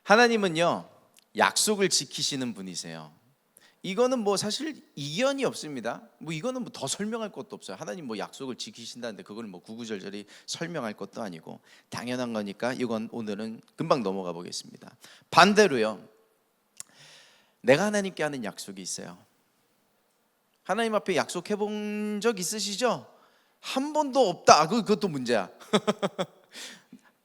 하나님은요, 약속을 지키시는 분이세요. 이거는 뭐 사실 이견이 없습니다. 뭐 이거는 뭐 더 설명할 것도 없어요. 하나님 뭐 약속을 지키신다는데 그걸 뭐 구구절절히 설명할 것도 아니고 당연한 거니까 이건 오늘은 금방 넘어가 보겠습니다. 반대로요, 내가 하나님께 하는 약속이 있어요. 하나님 앞에 약속해 본 적 있으시죠? 한 번도 없다. 그것도 문제야.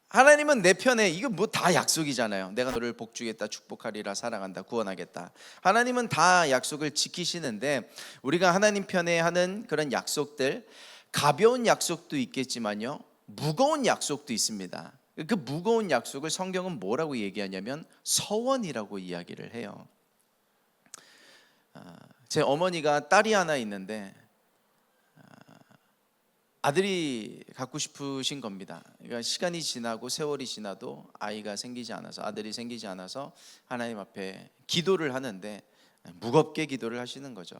하나님은 내 편에, 이거 뭐 다 약속이잖아요. 내가 너를 복주겠다, 축복하리라, 사랑한다, 구원하겠다. 하나님은 다 약속을 지키시는데 우리가 하나님 편에 하는 그런 약속들, 가벼운 약속도 있겠지만요, 무거운 약속도 있습니다. 그 무거운 약속을 성경은 뭐라고 얘기하냐면 서원이라고 이야기를 해요. 제 어머니가 딸이 하나 있는데 아들이 갖고 싶으신 겁니다. 그러니까 시간이 지나고 세월이 지나도 아이가 생기지 않아서, 아들이 생기지 않아서 하나님 앞에 기도를 하는데 무겁게 기도를 하시는 거죠.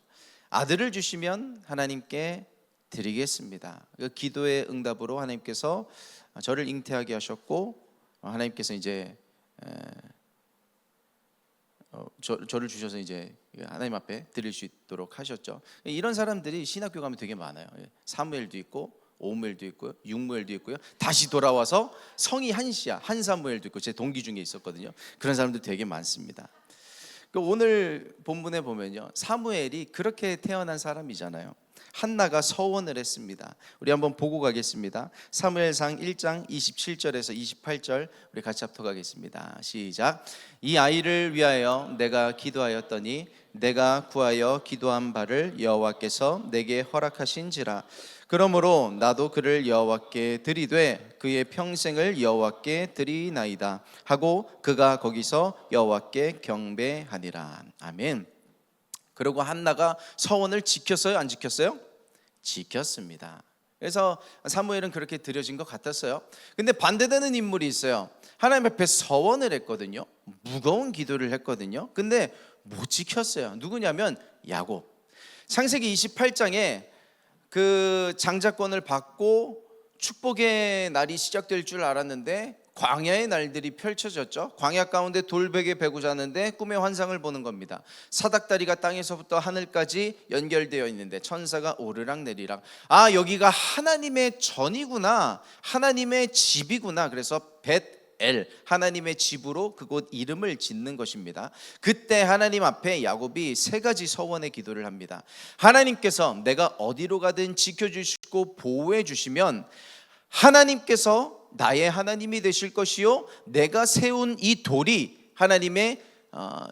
아들을 주시면 하나님께 드리겠습니다. 그 기도의 응답으로 하나님께서 저를 잉태하게 하셨고, 하나님께서 이제 저를 주셔서 이제 하나님 앞에 드릴 수 있도록 하셨죠. 이런 사람들이 신학교 가면 되게 많아요. 사무엘도 있고 오무엘도 있고요, 육무엘도 있고요, 다시 돌아와서 성이 한시야, 한사무엘도 있고, 제 동기 중에 있었거든요. 그런 사람들 되게 많습니다. 오늘 본문에 보면요, 사무엘이 그렇게 태어난 사람이잖아요. 한나가 서원을 했습니다. 우리 한번 보고 가겠습니다. 사무엘상 1장 27절에서 28절 우리 같이 합독하겠습니다. 시작. 이 아이를 위하여 내가 기도하였더니 내가 구하여 기도한 바를 여호와께서 내게 허락하신지라. 그러므로 나도 그를 여호와께 드리되 그의 평생을 여호와께 드리나이다 하고 그가 거기서 여호와께 경배하니라. 아멘. 그리고 한나가 서원을 지켰어요, 안 지켰어요? 지켰습니다. 그래서 사무엘은 그렇게 드려진 것 같았어요. 근데 반대되는 인물이 있어요. 하나님 앞에 서원을 했거든요. 무거운 기도를 했거든요. 근데 못 지켰어요. 누구냐면 야곱. 창세기 28장에 그 장자권을 받고 축복의 날이 시작될 줄 알았는데 광야의 날들이 펼쳐졌죠. 광야 가운데 돌베개 베고 자는데 꿈의 환상을 보는 겁니다. 사닥다리가 땅에서부터 하늘까지 연결되어 있는데 천사가 오르락 내리락, 아, 여기가 하나님의 전이구나, 하나님의 집이구나. 그래서 벳엘, 하나님의 집으로 그곳 이름을 짓는 것입니다. 그때 하나님 앞에 야곱이 세 가지 서원의 기도를 합니다. 하나님께서 내가 어디로 가든 지켜주시고 보호해 주시면 하나님께서 나의 하나님이 되실 것이요, 내가 세운 이 돌이 하나님의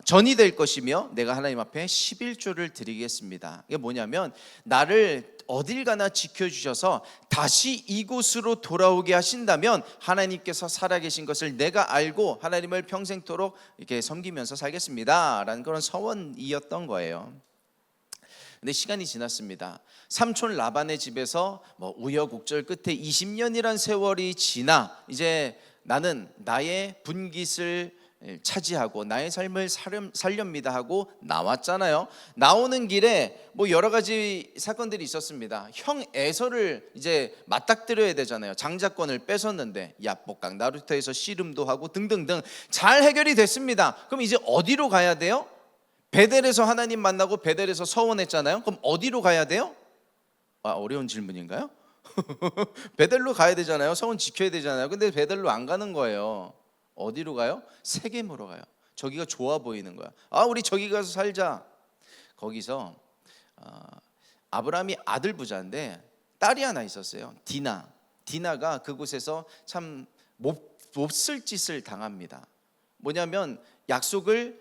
전이 될 것이며 내가 하나님 앞에 11조를 드리겠습니다. 이게 뭐냐면 나를 어딜 가나 지켜주셔서 다시 이곳으로 돌아오게 하신다면 하나님께서 살아계신 것을 내가 알고 하나님을 평생토록 이렇게 섬기면서 살겠습니다 라는 그런 서원이었던 거예요. 근데 시간이 지났습니다. 삼촌 라반의 집에서 뭐 우여곡절 끝에 20년이란 세월이 지나 이제 나는 나의 분깃을 차지하고 나의 삶을 살렵니다 하고 나왔잖아요. 나오는 길에 뭐 여러 가지 사건들이 있었습니다. 형 에서를 이제 맞닥뜨려야 되잖아요. 장자권을 뺏었는데 야복강 나루터에서 씨름도 하고 등등등 잘 해결이 됐습니다. 그럼 이제 어디로 가야 돼요? 베델에서 하나님 만나고 베델에서 서원했잖아요. 그럼 어디로 가야 돼요? 어려운 질문인가요? 베델로 가야 되잖아요. 서원 지켜야 되잖아요. 근데 베델로 안 가는 거예요. 어디로 가요? 세겜으로 가요. 저기가 좋아 보이는 거야. 우리 저기 가서 살자. 거기서 아브라함이 아들 부자인데 딸이 하나 있었어요. 디나가 그곳에서 참 몹쓸 짓을 당합니다. 뭐냐면 약속을,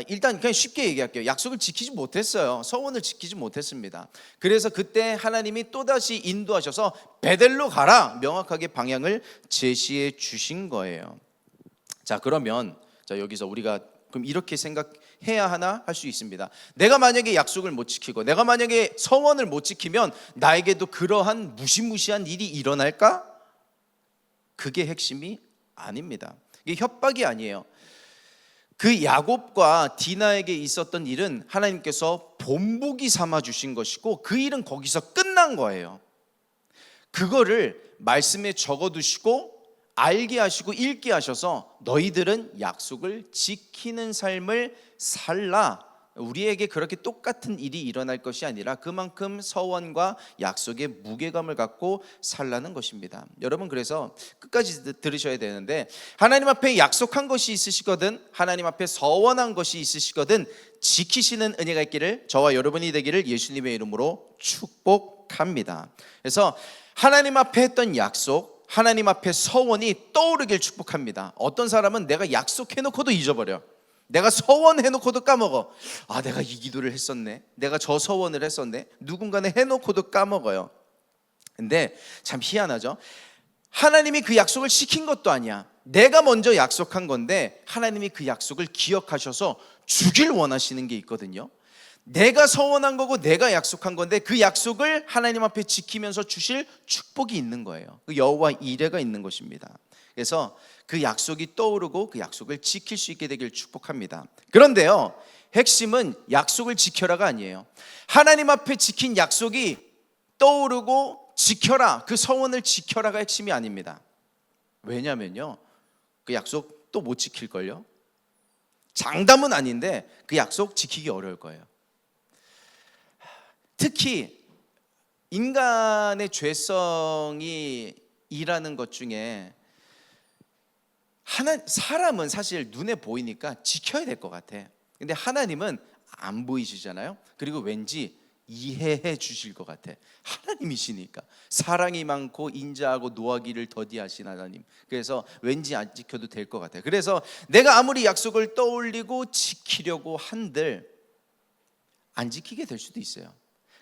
일단 그냥 쉽게 얘기할게요. 약속을 지키지 못했어요. 서원을 지키지 못했습니다. 그래서 그때 하나님이 또다시 인도하셔서 베델로 가라, 명확하게 방향을 제시해 주신 거예요. 자, 그러면 여기서 우리가 그럼 이렇게 생각해야 하나 할 수 있습니다. 내가 만약에 약속을 못 지키고 내가 만약에 서원을 못 지키면 나에게도 그러한 무시무시한 일이 일어날까? 그게 핵심이 아닙니다. 이게 협박이 아니에요. 그 야곱과 디나에게 있었던 일은 하나님께서 본보기 삼아 주신 것이고 그 일은 거기서 끝난 거예요. 그거를 말씀에 적어두시고 알게 하시고 읽게 하셔서 너희들은 약속을 지키는 삶을 살라. 우리에게 그렇게 똑같은 일이 일어날 것이 아니라 그만큼 서원과 약속의 무게감을 갖고 살라는 것입니다. 여러분, 그래서 끝까지 들으셔야 되는데, 하나님 앞에 약속한 것이 있으시거든, 하나님 앞에 서원한 것이 있으시거든 지키시는 은혜가 있기를, 저와 여러분이 되기를 예수님의 이름으로 축복합니다. 그래서 하나님 앞에 했던 약속, 하나님 앞에 서원이 떠오르길 축복합니다. 어떤 사람은 내가 약속해놓고도 잊어버려. 내가 서원해놓고도 까먹어. 아, 내가 이 기도를 했었네, 내가 저 서원을 했었네, 누군가는 해놓고도 까먹어요. 근데 참 희한하죠. 하나님이 그 약속을 시킨 것도 아니야. 내가 먼저 약속한 건데 하나님이 그 약속을 기억하셔서 주길 원하시는 게 있거든요. 내가 서원한 거고 내가 약속한 건데 그 약속을 하나님 앞에 지키면서 주실 축복이 있는 거예요. 그 여호와 이레가 있는 것입니다. 그래서 그 약속이 떠오르고 그 약속을 지킬 수 있게 되길 축복합니다. 그런데요, 핵심은 약속을 지켜라가 아니에요. 하나님 앞에 지킨 약속이 떠오르고 지켜라, 그 서원을 지켜라가 핵심이 아닙니다. 왜냐면요, 그 약속 또 못 지킬걸요. 장담은 아닌데 그 약속 지키기 어려울 거예요. 특히 인간의 죄성이 일하는 것 중에 사람은 사실 눈에 보이니까 지켜야 될 것 같아. 근데 하나님은 안 보이시잖아요. 그리고 왠지 이해해 주실 것 같아. 하나님이시니까, 사랑이 많고 인자하고 노하기를 더디하신 하나님. 그래서 왠지 안 지켜도 될 것 같아. 그래서 내가 아무리 약속을 떠올리고 지키려고 한들 안 지키게 될 수도 있어요.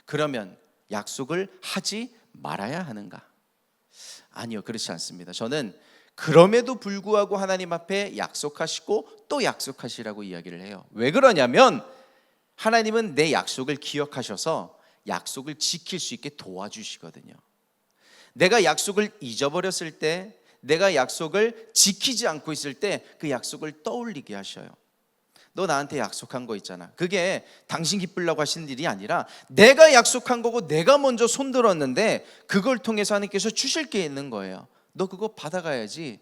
그러면 약속을 하지 말아야 하는가? 아니요, 그렇지 않습니다. 저는 그럼에도 불구하고 하나님 앞에 약속하시고 또 약속하시라고 이야기를 해요. 왜 그러냐면 하나님은 내 약속을 기억하셔서 약속을 지킬 수 있게 도와주시거든요. 내가 약속을 잊어버렸을 때, 내가 약속을 지키지 않고 있을 때 그 약속을 떠올리게 하셔요. 너 나한테 약속한 거 있잖아. 그게 당신 기쁘려고 하시는 일이 아니라 내가 약속한 거고 내가 먼저 손들었는데 그걸 통해서 하나님께서 주실 게 있는 거예요. 너 그거 받아가야지,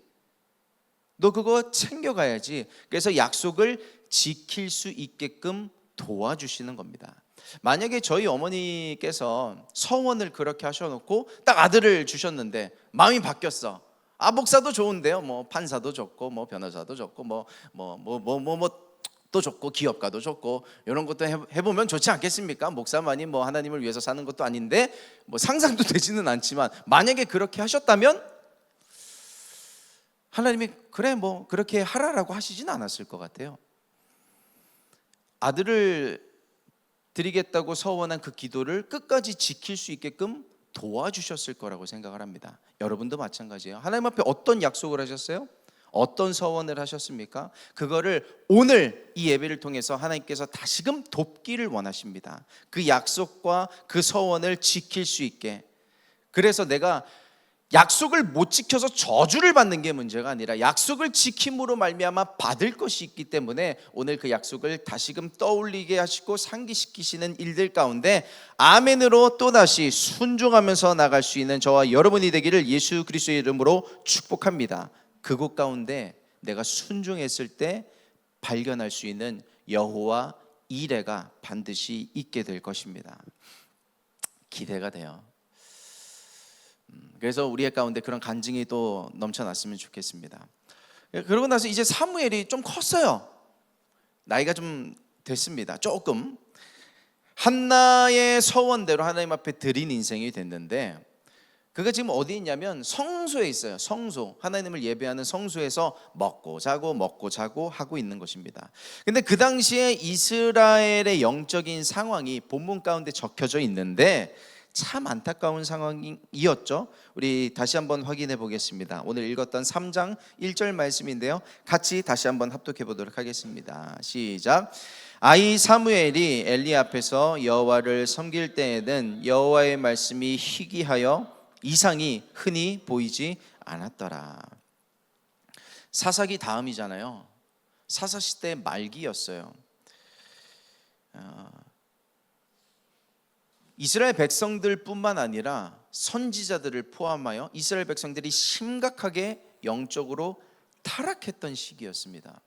너 그거 챙겨가야지. 그래서 약속을 지킬 수 있게끔 도와주시는 겁니다. 만약에 저희 어머니께서 서원을 그렇게 하셔놓고 딱 아들을 주셨는데 마음이 바뀌었어. 아, 목사도 좋은데요, 뭐 판사도 좋고 뭐 변호사도 좋고 또 좋고 기업가도 좋고 이런 것도 해보면 좋지 않겠습니까? 목사만이 뭐 하나님을 위해서 사는 것도 아닌데 뭐 상상도 되지는 않지만, 만약에 그렇게 하셨다면 하나님이 그래 뭐 그렇게 하라라고 하시진 않았을 것 같아요. 아들을 드리겠다고 서원한 그 기도를 끝까지 지킬 수 있게끔 도와주셨을 거라고 생각을 합니다. 여러분도 마찬가지예요. 하나님 앞에 어떤 약속을 하셨어요? 어떤 서원을 하셨습니까? 그거를 오늘 이 예배를 통해서 하나님께서 다시금 돕기를 원하십니다. 그 약속과 그 서원을 지킬 수 있게. 그래서 내가 약속을 못 지켜서 저주를 받는 게 문제가 아니라 약속을 지킴으로 말미암아 받을 것이 있기 때문에 오늘 그 약속을 다시금 떠올리게 하시고 상기시키시는 일들 가운데 아멘으로 또다시 순종하면서 나갈 수 있는 저와 여러분이 되기를 예수 그리스도의 이름으로 축복합니다. 그곳 가운데 내가 순종했을 때 발견할 수 있는 여호와 이레가 반드시 있게 될 것입니다. 기대가 돼요. 그래서 우리의 가운데 그런 간증이 또 넘쳐났으면 좋겠습니다. 그러고 나서 이제 사무엘이 좀 컸어요. 나이가 좀 됐습니다. 조금 한나의 서원대로 하나님 앞에 드린 인생이 됐는데, 그가 지금 어디 있냐면 성소에 있어요. 성소, 하나님을 예배하는 성소에서 먹고 자고 하고 있는 것입니다. 근데 그 당시에 이스라엘의 영적인 상황이 본문 가운데 적혀져 있는데 참 안타까운 상황이었죠. 우리 다시 한번 확인해 보겠습니다. 오늘 읽었던 3장 1절 말씀인데요, 같이 다시 한번 합독해 보도록 하겠습니다. 시작. 아이 사무엘이 엘리 앞에서 여호와를 섬길 때에는 여호와의 말씀이 희귀하여 이상이 흔히 보이지 않았더라. 사사기 다음이잖아요. 사사시대 말기였어요. 이스라엘 백성들뿐만 아니라 선지자들을 포함하여 이스라엘 백성들이 심각하게 영적으로 타락했던 시기였습니다.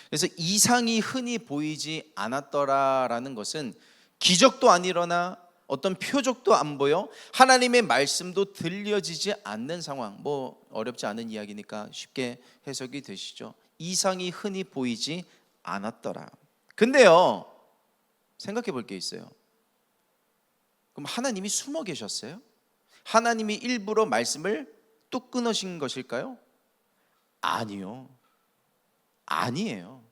그래서 이상이 흔히 보이지 않았더라라는 것은 기적도 안 일어나 어떤 표적도 안 보여 하나님의 말씀도 들려지지 않는 상황. 뭐 어렵지 않은 이야기니까 쉽게 해석이 되시죠. 이상이 흔히 보이지 않았더라. 근데요, 생각해 볼 게 있어요. 그럼 하나님이 숨어 계셨어요? 하나님이 일부러 말씀을 뚝 끊으신 것일까요? 아니요. 아니에요.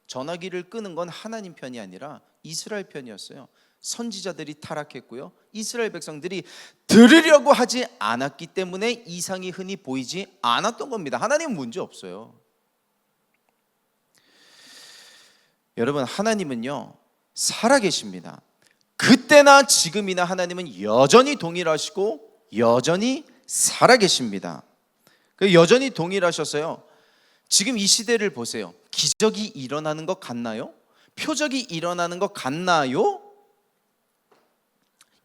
전화기를 끄는 건 하나님 편이 아니라 이스라엘 편이었어요. 선지자들이 타락했고요. 이스라엘 백성들이 들으려고 하지 않았기 때문에 이상이 흔히 보이지 않았던 겁니다. 하나님은 문제 없어요. 여러분, 하나님은요 살아계십니다. 그때나 지금이나 하나님은 여전히 동일하시고 여전히 살아계십니다. 여전히 동일하셔서요, 지금 이 시대를 보세요. 기적이 일어나는 것 같나요? 표적이 일어나는 것 같나요?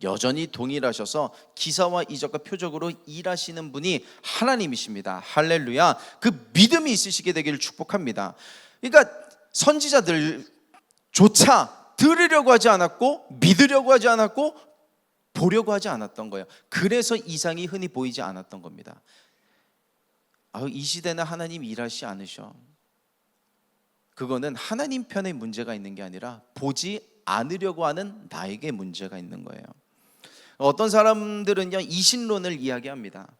여전히 동일하셔서 기사와 이적과 표적으로 일하시는 분이 하나님이십니다. 할렐루야. 그 믿음이 있으시게 되기를 축복합니다. 그러니까 선지자들조차 들으려고 하지 않았고 믿으려고 하지 않았고 보려고 하지 않았던 거예요. 그래서 이상이 흔히 보이지 않았던 겁니다. 이 시대는 하나님 일하시지 않으셔. 그거는 하나님 편에 문제가 있는 게 아니라 보지 않으려고 하는 나에게 문제가 있는 거예요. 어떤 사람들은요 이신론을 이야기합니다.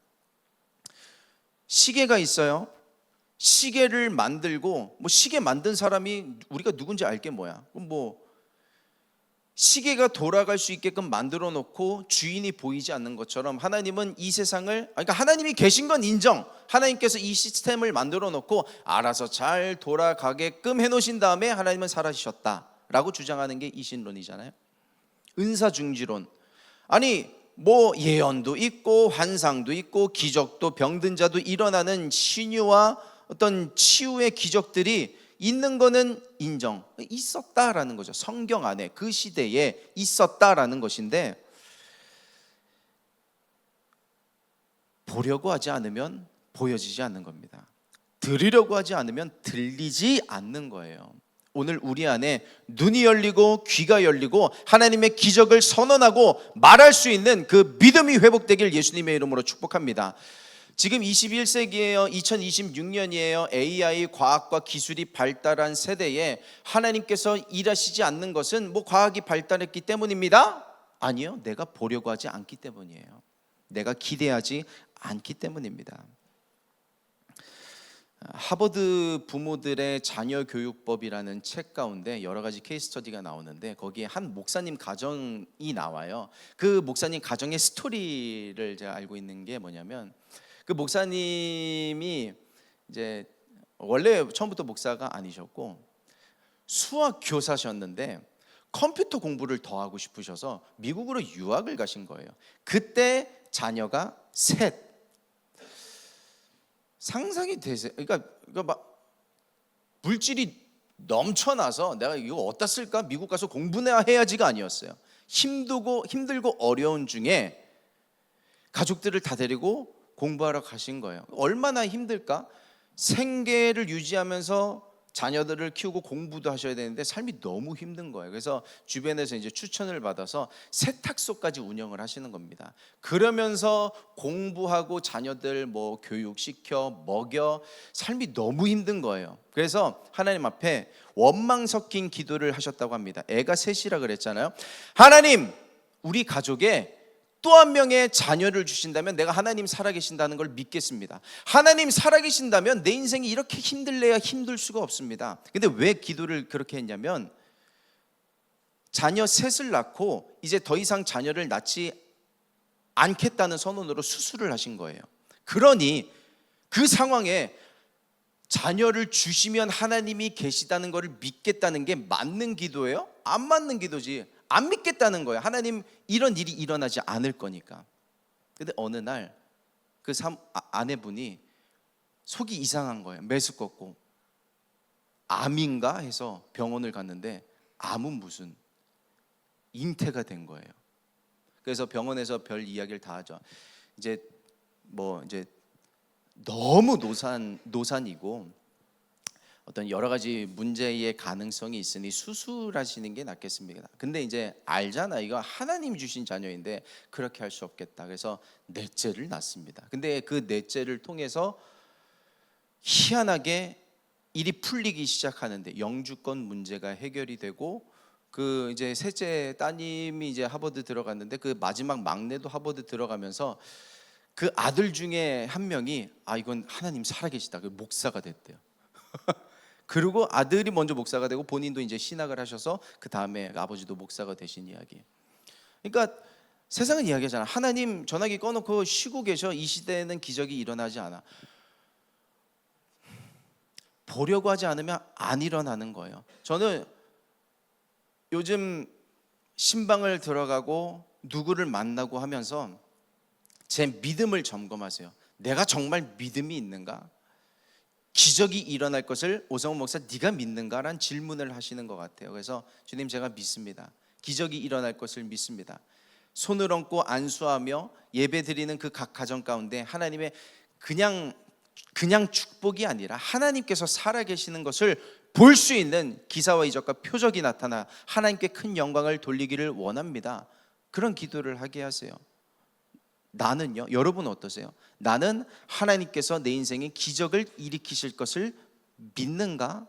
시계가 있어요. 시계를 만들고 시계 만든 사람이 우리가 누군지 알게 뭐야? 그럼 시계가 돌아갈 수 있게끔 만들어 놓고 주인이 보이지 않는 것처럼 하나님은 이 세상을, 그러니까 하나님이 계신 건 인정. 하나님께서 이 시스템을 만들어 놓고 알아서 잘 돌아가게끔 해놓으신 다음에 하나님은 사라지셨다라고 주장하는 게 이신론이잖아요. 은사중지론. 아니 예언도 있고 환상도 있고 기적도 병든 자도 일어나는 신유와 어떤 치유의 기적들이 있는 거는 인정, 있었다라는 거죠. 성경 안에 그 시대에 있었다라는 것인데 보려고 하지 않으면 보여지지 않는 겁니다. 들으려고 하지 않으면 들리지 않는 거예요. 오늘 우리 안에 눈이 열리고 귀가 열리고 하나님의 기적을 선언하고 말할 수 있는 그 믿음이 회복되길 예수님의 이름으로 축복합니다. 지금 21세기예요. 2026년이에요. AI 과학과 기술이 발달한 세대에 하나님께서 일하시지 않는 것은 과학이 발달했기 때문입니다? 아니요. 내가 보려고 하지 않기 때문이에요. 내가 기대하지 않기 때문입니다. 하버드 부모들의 자녀 교육법이라는 책 가운데 여러 가지 케이스 스터디가 나오는데 거기에 한 목사님 가정이 나와요. 그 목사님 가정의 스토리를 제가 알고 있는 게 뭐냐면 그 목사님이 이제 원래 처음부터 목사가 아니셨고 수학 교사셨는데 컴퓨터 공부를 더 하고 싶으셔서 미국으로 유학을 가신 거예요. 그때 자녀가 셋. 상상이 되세요? 그러니까 막 물질이 넘쳐나서 내가 이거 어디다 쓸까? 미국 가서 공부나 해야지가 아니었어요. 힘들고 어려운 중에 가족들을 다 데리고 공부하러 가신 거예요. 얼마나 힘들까? 생계를 유지하면서 자녀들을 키우고 공부도 하셔야 되는데 삶이 너무 힘든 거예요. 그래서 주변에서 이제 추천을 받아서 세탁소까지 운영을 하시는 겁니다. 그러면서 공부하고 자녀들 교육시켜 먹여 삶이 너무 힘든 거예요. 그래서 하나님 앞에 원망 섞인 기도를 하셨다고 합니다. 애가 셋이라 그랬잖아요. 하나님, 우리 가족에 또 한 명의 자녀를 주신다면 내가 하나님 살아계신다는 걸 믿겠습니다. 하나님 살아계신다면 내 인생이 이렇게 힘들래야 힘들 수가 없습니다. 근데 왜 기도를 그렇게 했냐면 자녀 셋을 낳고 이제 더 이상 자녀를 낳지 않겠다는 선언으로 수술을 하신 거예요. 그러니 그 상황에 자녀를 주시면 하나님이 계시다는 것을 믿겠다는 게 맞는 기도예요? 안 맞는 기도지. 안 믿겠다는 거예요. 하나님 이런 일이 일어나지 않을 거니까. 근데 어느 날 그 아내분이 속이 이상한 거예요. 메스껍고 암인가 해서 병원을 갔는데 암은 무슨 잉태가 된 거예요. 그래서 병원에서 별 이야기를 다 하죠. 이제 너무 노산이고 어떤 여러 가지 문제의 가능성이 있으니 수술하시는 게 낫겠습니다. 근데 이제 알잖아, 이거 하나님 주신 자녀인데 그렇게 할 수 없겠다. 그래서 넷째를 낳습니다. 근데 그 넷째를 통해서 희한하게 일이 풀리기 시작하는데 영주권 문제가 해결이 되고, 그 이제 셋째 따님이 이제 하버드 들어갔는데 그 마지막 막내도 하버드 들어가면서 그 아들 중에 한 명이 이건 하나님 살아계시다, 그 목사가 됐대요. 그리고 아들이 먼저 목사가 되고 본인도 이제 신학을 하셔서 그 다음에 아버지도 목사가 되신 이야기. 그러니까 세상은 이야기하잖아, 하나님 전화기 꺼놓고 쉬고 계셔. 이 시대에는 기적이 일어나지 않아. 보려고 하지 않으면 안 일어나는 거예요. 저는 요즘 신방을 들어가고 누구를 만나고 하면서 제 믿음을 점검하세요. 내가 정말 믿음이 있는가? 기적이 일어날 것을 오성훈 목사 네가 믿는가라는 질문을 하시는 것 같아요. 그래서 주님, 제가 믿습니다. 기적이 일어날 것을 믿습니다. 손을 얹고 안수하며 예배드리는 그 각 가정 가운데 하나님의 그냥 축복이 아니라 하나님께서 살아계시는 것을 볼 수 있는 기사와 이적과 표적이 나타나 하나님께 큰 영광을 돌리기를 원합니다. 그런 기도를 하게 하세요. 나는요, 여러분 어떠세요? 나는 하나님께서 내 인생에 기적을 일으키실 것을 믿는가?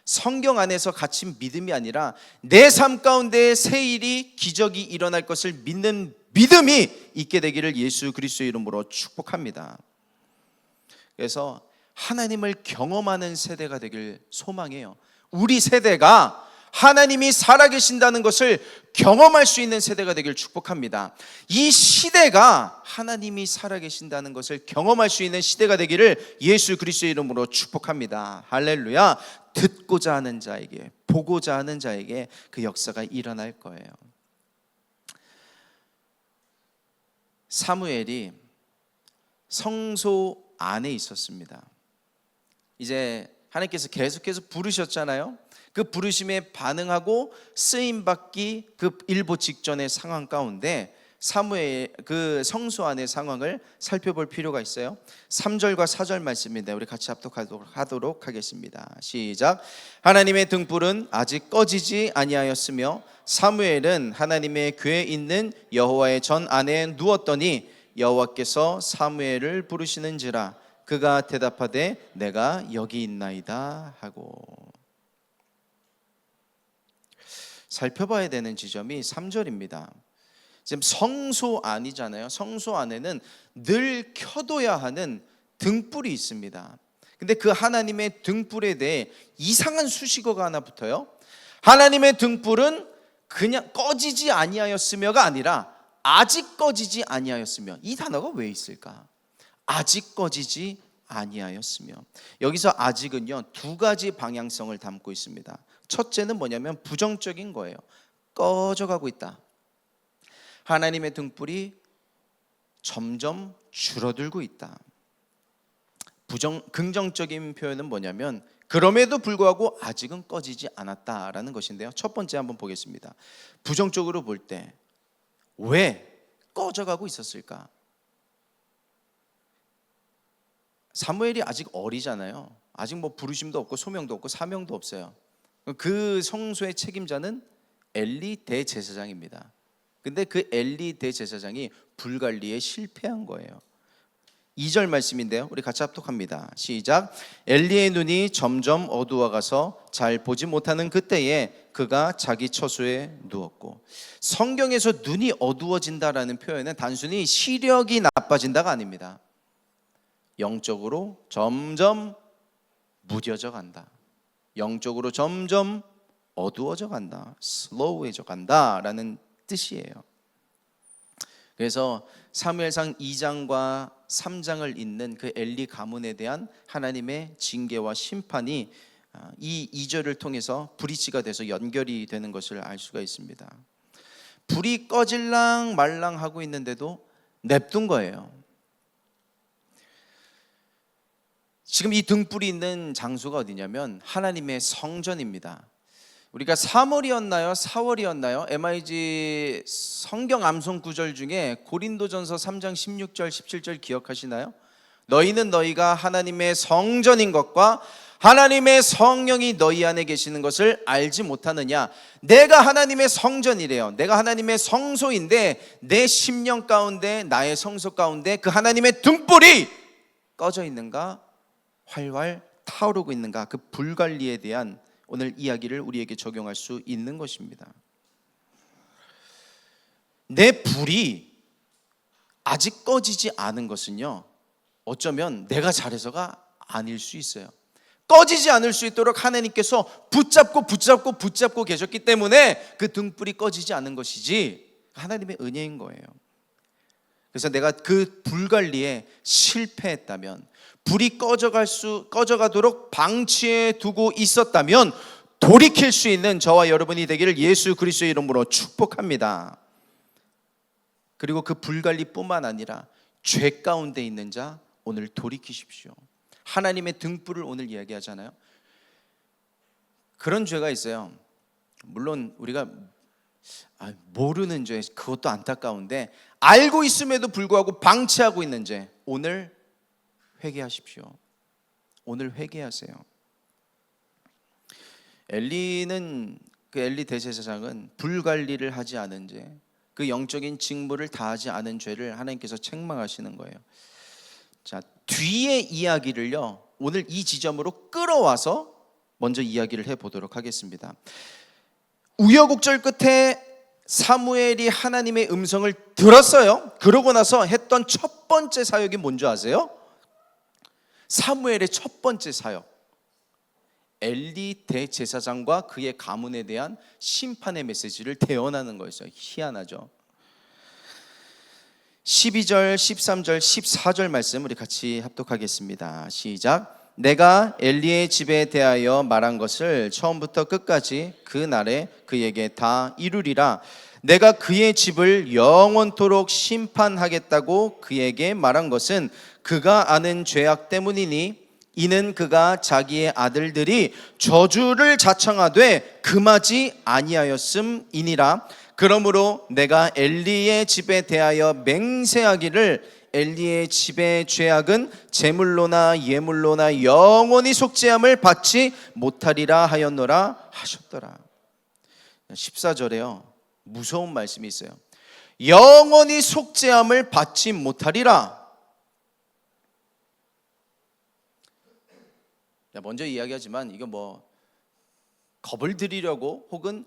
성경 안에서 갇힌 믿음이 아니라 내 삶 가운데 새 일이, 기적이 일어날 것을 믿는 믿음이 있게 되기를 예수 그리스도의 이름으로 축복합니다. 그래서 하나님을 경험하는 세대가 되길 소망해요. 우리 세대가 하나님이 살아계신다는 것을 경험할 수 있는 세대가 되길 축복합니다. 이 시대가 하나님이 살아계신다는 것을 경험할 수 있는 시대가 되기를 예수 그리스도의 이름으로 축복합니다. 할렐루야. 듣고자 하는 자에게, 보고자 하는 자에게 그 역사가 일어날 거예요. 사무엘이 성소 안에 있었습니다. 이제 하나님께서 계속해서 부르셨잖아요. 그 부르심에 반응하고 쓰임 받기 그 일보 직전의 상황 가운데 사무엘 그 성소 안의 상황을 살펴볼 필요가 있어요. 3절과 4절 말씀인데 우리 같이 합독하도록 하겠습니다. 시작. 하나님의 등불은 아직 꺼지지 아니하였으며 사무엘은 하나님의 궤에 있는 여호와의 전 안에 누웠더니 여호와께서 사무엘을 부르시는지라 그가 대답하되 내가 여기 있나이다 하고. 살펴봐야 되는 지점이 3절입니다. 지금 성소 안이잖아요. 성소 안에는 늘 켜둬야 하는 등불이 있습니다. 근데 그 하나님의 등불에 대해 이상한 수식어가 하나 붙어요. 하나님의 등불은 그냥 꺼지지 아니하였으며가 아니라 아직 꺼지지 아니하였으며. 이 단어가 왜 있을까? 아직 꺼지지 아니하였으며. 여기서 아직은요, 두 가지 방향성을 담고 있습니다. 첫째는 뭐냐면 부정적인 거예요. 꺼져가고 있다. 하나님의 등불이 점점 줄어들고 있다. 긍정적인 표현은 뭐냐면 그럼에도 불구하고 아직은 꺼지지 않았다라는 것인데요. 첫 번째 한번 보겠습니다. 부정적으로 볼 때 왜 꺼져가고 있었을까? 사무엘이 아직 어리잖아요. 아직 뭐 부르심도 없고 소명도 없고 사명도 없어요. 그 성소의 책임자는 엘리 대제사장입니다. 근데 그 엘리 대제사장이 불관리에 실패한 거예요. 2절 말씀인데요. 우리 같이 합독합니다. 시작. 엘리의 눈이 점점 어두워가서 잘 보지 못하는 그때에 그가 자기 처소에 누웠고. 성경에서 눈이 어두워진다라는 표현은 단순히 시력이 나빠진다가 아닙니다. 영적으로 점점 무뎌져 간다. 영적으로 점점 어두워져 간다. 슬로우해져 간다라는 뜻이에요. 그래서 사무엘상 2장과 3장을 잇는 그 엘리 가문에 대한 하나님의 징계와 심판이 이 2절을 통해서 브릿지가 돼서 연결이 되는 것을 알 수가 있습니다. 불이 꺼질랑 말랑 하고 있는데도 냅둔 거예요. 지금 이 등불이 있는 장소가 어디냐면 하나님의 성전입니다. 우리가 3월이었나요? 4월이었나요? MIG 성경 암송 구절 중에 고린도전서 3장 16절 17절 기억하시나요? 너희는 너희가 하나님의 성전인 것과 하나님의 성령이 너희 안에 계시는 것을 알지 못하느냐. 내가 하나님의 성전이래요. 내가 하나님의 성소인데 내 심령 가운데, 나의 성소 가운데 그 하나님의 등불이 꺼져 있는가, 활활 타오르고 있는가, 그 불관리에 대한 오늘 이야기를 우리에게 적용할 수 있는 것입니다. 내 불이 아직 꺼지지 않은 것은요, 어쩌면 내가 잘해서가 아닐 수 있어요. 꺼지지 않을 수 있도록 하나님께서 붙잡고 계셨기 때문에 그 등불이 꺼지지 않는 것이지 하나님의 은혜인 거예요. 그래서 내가 그 불관리에 실패했다면, 불이 꺼져가도록 방치해 두고 있었다면 돌이킬 수 있는 저와 여러분이 되기를 예수 그리스도의 이름으로 축복합니다. 그리고 그 불관리뿐만 아니라 죄 가운데 있는 자 오늘 돌이키십시오. 하나님의 등불을 오늘 이야기하잖아요. 그런 죄가 있어요. 물론 우리가 모르는 죄, 그것도 안타까운데 알고 있음에도 불구하고 방치하고 있는 죄, 오늘 회개하십시오. 오늘 회개하세요. 엘리 대제사장은 불관리를 하지 않은 죄, 그 영적인 직무를 다하지 않은 죄를 하나님께서 책망하시는 거예요. 자, 뒤의 이야기를요, 오늘 이 지점으로 끌어와서 먼저 이야기를 해보도록 하겠습니다. 우여곡절 끝에 사무엘이 하나님의 음성을 들었어요. 그러고 나서 했던 첫 번째 사역이 뭔지 아세요? 사무엘의 첫 번째 사역, 엘리 대제사장과 그의 가문에 대한 심판의 메시지를 대언하는 거였어요. 희한하죠. 12절, 13절, 14절 말씀 우리 같이 합독하겠습니다. 시작. 내가 엘리의 집에 대하여 말한 것을 처음부터 끝까지 그 날에 그에게 다 이루리라. 내가 그의 집을 영원토록 심판하겠다고 그에게 말한 것은 그가 아는 죄악 때문이니, 이는 그가 자기의 아들들이 저주를 자청하되 금하지 아니하였음이니라. 그러므로 내가 엘리의 집에 대하여 맹세하기를 엘리의 집의 죄악은 제물로나 예물로나 영원히 속죄함을 받지 못하리라 하였노라 하셨더라. 14절에요, 무서운 말씀이 있어요. 영원히 속죄함을 받지 못하리라. 먼저 이야기하지만 이거 겁을 드리려고 혹은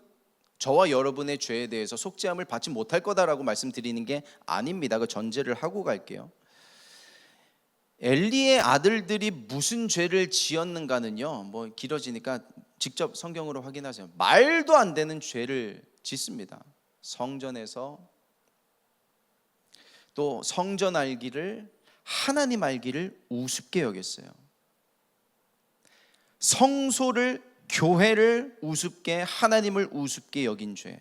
저와 여러분의 죄에 대해서 속죄함을 받지 못할 거다라고 말씀드리는 게 아닙니다. 그 전제를 하고 갈게요. 엘리의 아들들이 무슨 죄를 지었는가는요, 길어지니까 직접 성경으로 확인하세요. 말도 안 되는 죄를 짓습니다. 성전에서 또 성전 알기를, 하나님 알기를 우습게 여겼어요. 성소를, 교회를 우습게, 하나님을 우습게 여긴 죄,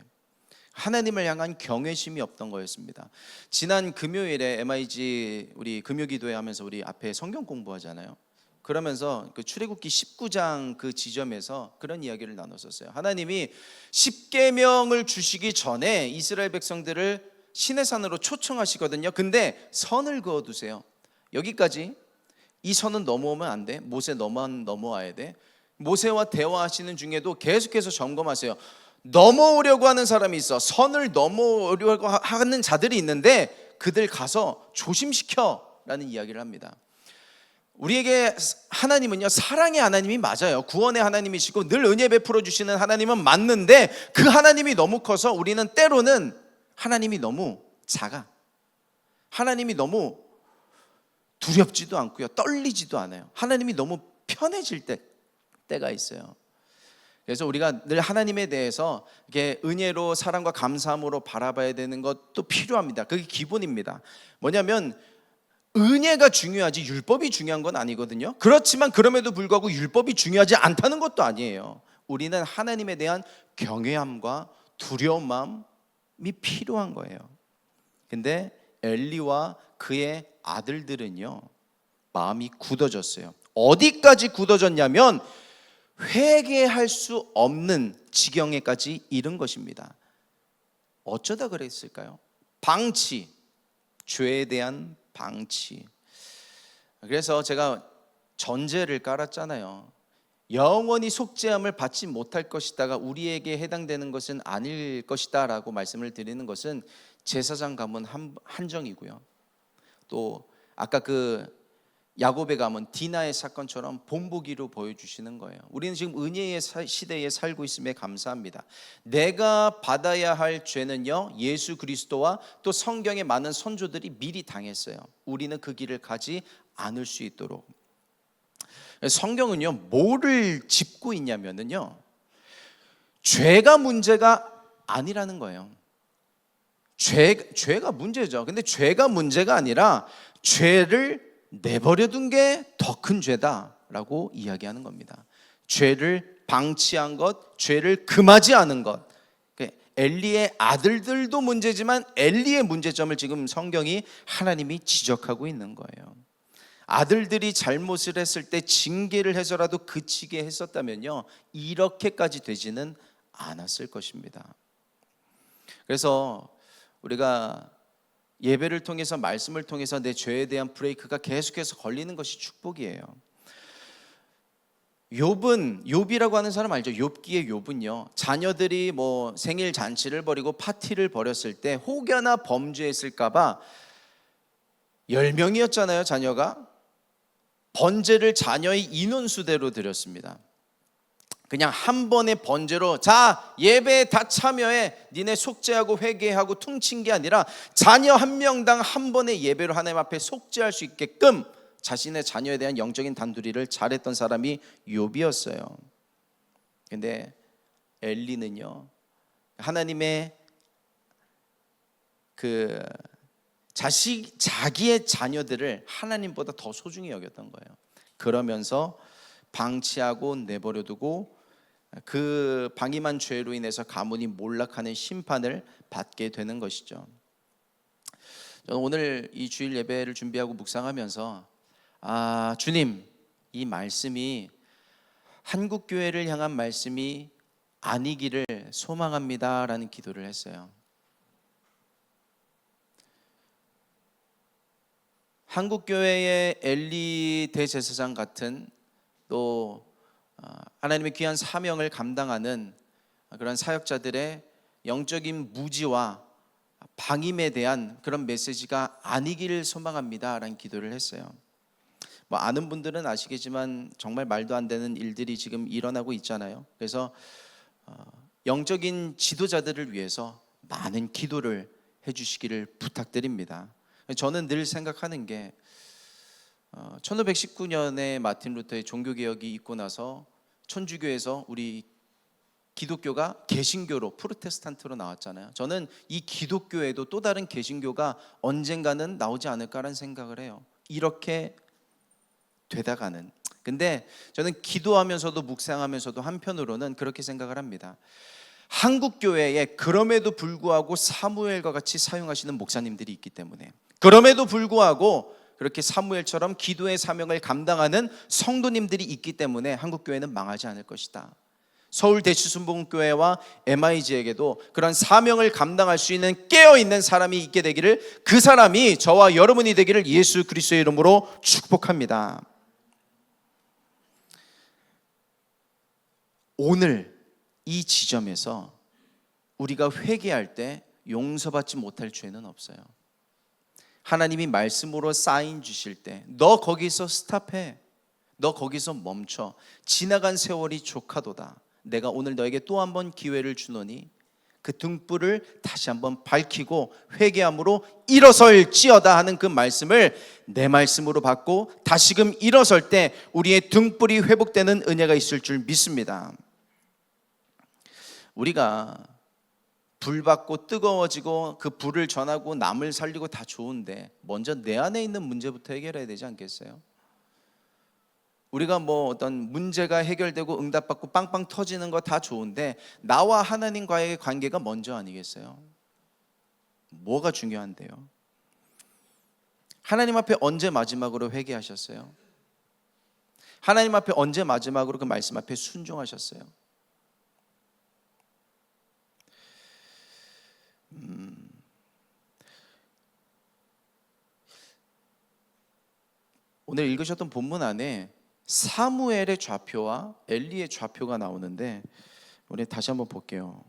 하나님을 향한 경외심이 없던 거였습니다. 지난 금요일에 MIG 우리 금요기도회 하면서 우리 앞에 성경 공부하잖아요. 그러면서 그 출애굽기 19장 그 지점에서 그런 이야기를 나눴었어요. 하나님이 십계명을 주시기 전에 이스라엘 백성들을 시내산으로 초청하시거든요. 근데 선을 그어두세요. 여기까지, 이 선은 넘어오면 안 돼. 모세 너만 넘어와야 돼. 모세와 대화하시는 중에도 계속해서 점검하세요. 넘어오려고 하는 사람이 있어. 선을 넘어오려고 하는 자들이 있는데 그들 가서 조심시켜라는 이야기를 합니다. 우리에게 하나님은요, 사랑의 하나님이 맞아요. 구원의 하나님이시고 늘 은혜 베풀어 주시는 하나님은 맞는데, 그 하나님이 너무 커서 우리는 때로는 하나님이 너무 작아, 하나님이 너무 두렵지도 않고요, 떨리지도 않아요. 하나님이 너무 편해질 때가 있어요. 그래서 우리가 늘 하나님에 대해서 이렇게 은혜로, 사랑과 감사함으로 바라봐야 되는 것도 필요합니다. 그게 기본입니다. 뭐냐면 은혜가 중요하지 율법이 중요한 건 아니거든요. 그렇지만 그럼에도 불구하고 율법이 중요하지 않다는 것도 아니에요. 우리는 하나님에 대한 경외함과 두려운 마음이 필요한 거예요. 근데 엘리와 그의 아들들은요, 마음이 굳어졌어요. 어디까지 굳어졌냐면 회개할 수 없는 지경에까지 이른 것입니다. 어쩌다 그랬을까요? 방치, 죄에 대한 방치. 그래서 제가 전제를 깔았잖아요. 영원히 속죄함을 받지 못할 것이다가 우리에게 해당되는 것은 아닐 것이다라고 말씀을 드리는 것은 제사장 가문 한정이고요. 또 아까 그 야곱의 가문 디나의 사건처럼 본보기로 보여주시는 거예요. 우리는 지금 은혜의 시대에 살고 있음에 감사합니다. 내가 받아야 할 죄는요, 예수 그리스도와 또 성경의 많은 선조들이 미리 당했어요. 우리는 그 길을 가지 않을 수 있도록. 성경은요, 뭐를 짚고 있냐면요, 죄가 문제가 아니라는 거예요. 죄가 문제죠. 근데 죄가 문제가 아니라 죄를 내버려둔 게 더 큰 죄다라고 이야기하는 겁니다. 죄를 방치한 것, 죄를 금하지 않은 것. 엘리의 아들들도 문제지만 엘리의 문제점을 지금 성경이 하나님이 지적하고 있는 거예요. 아들들이 잘못을 했을 때 징계를 해서라도 그치게 했었다면요, 이렇게까지 되지는 않았을 것입니다. 그래서 우리가 예배를 통해서, 말씀을 통해서 내 죄에 대한 브레이크가 계속해서 걸리는 것이 축복이에요. 욥이라고 하는 사람 알죠? 욥기의 욥은요, 자녀들이 뭐 생일 잔치를 벌이고 파티를 벌였을 때 혹여나 범죄했을까봐 10명이었잖아요 자녀가. 번제를 자녀의 인원수대로 드렸습니다. 그냥 한 번의 번제로 자 예배에 다 참여해, 니네 속죄하고 회개하고 퉁친 게 아니라 자녀 한 명당 한 번의 예배로 하나님 앞에 속죄할 수 있게끔 자신의 자녀에 대한 영적인 단둘이를 잘했던 사람이 욥이었어요. 근데 엘리는요, 하나님의 그 자기의 자녀들을 하나님보다 더 소중히 여겼던 거예요. 그러면서 방치하고 내버려두고 그 방임한 죄로 인해서 가문이 몰락하는 심판을 받게 되는 것이죠. 저는 오늘 이 주일 예배를 준비하고 묵상하면서 주님, 이 말씀이 한국 교회를 향한 말씀이 아니기를 소망합니다라는 기도를 했어요. 한국 교회의 엘리 대제사장 같은 또 하나님의 귀한 사명을 감당하는 그런 사역자들의 영적인 무지와 방임에 대한 그런 메시지가 아니기를 소망합니다라는 기도를 했어요. 뭐 아는 분들은 아시겠지만 정말 말도 안 되는 일들이 지금 일어나고 있잖아요. 그래서 영적인 지도자들을 위해서 많은 기도를 해주시기를 부탁드립니다. 저는 늘 생각하는 게 1519년에 마틴 루터의 종교개혁이 있고 나서 천주교에서 우리 기독교가 개신교로, 프로테스탄트로 나왔잖아요. 저는 이 기독교에도 또 다른 개신교가 언젠가는 나오지 않을까라는 생각을 해요. 이렇게 되다가는. 근데 저는 기도하면서도 묵상하면서도 한편으로는 그렇게 생각을 합니다. 한국 교회에 그럼에도 불구하고 사무엘과 같이 사용하시는 목사님들이 있기 때문에, 그럼에도 불구하고 그렇게 사무엘처럼 기도의 사명을 감당하는 성도님들이 있기 때문에 한국 교회는 망하지 않을 것이다. 서울 대치순복음교회와 MIG에게도 그런 사명을 감당할 수 있는 깨어있는 사람이 있게 되기를, 그 사람이 저와 여러분이 되기를 예수 그리스도의 이름으로 축복합니다. 오늘 이 지점에서 우리가 회개할 때 용서받지 못할 죄는 없어요. 하나님이 말씀으로 사인 주실 때 너 거기서 스탑해, 너 거기서 멈춰, 지나간 세월이 족하도다, 내가 오늘 너에게 또 한 번 기회를 주노니 그 등불을 다시 한번 밝히고 회개함으로 일어설지어다 하는 그 말씀을 내 말씀으로 받고 다시금 일어설 때 우리의 등불이 회복되는 은혜가 있을 줄 믿습니다. 우리가 불 받고 뜨거워지고 그 불을 전하고 남을 살리고 다 좋은데 먼저 내 안에 있는 문제부터 해결해야 되지 않겠어요? 우리가 뭐 어떤 문제가 해결되고 응답받고 빵빵 터지는 거 다 좋은데 나와 하나님과의 관계가 먼저 아니겠어요? 뭐가 중요한데요? 하나님 앞에 언제 마지막으로 회개하셨어요? 하나님 앞에 언제 마지막으로 그 말씀 앞에 순종하셨어요? 오늘 읽으셨던 본문 안에 사무엘의 좌표와 엘리의 좌표가 나오는데 우리 다시 한번 볼게요.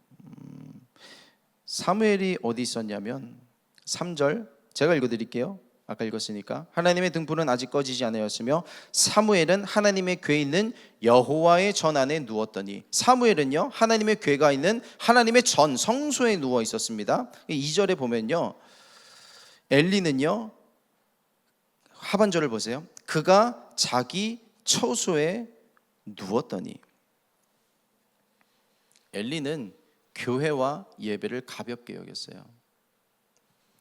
사무엘이 어디 있었냐면 3절 제가 읽어드릴게요. 아까 읽었으니까 하나님의 등불은 아직 꺼지지 않았으며 사무엘은 하나님의 궤에 있는 여호와의 전 안에 누웠더니 사무엘은요 하나님의 궤가 있는 하나님의 전 성소에 누워 있었습니다. 2절에 보면요 엘리는요 하반절을 보세요. 그가 자기 처소에 누웠더니 엘리는 교회와 예배를 가볍게 여겼어요.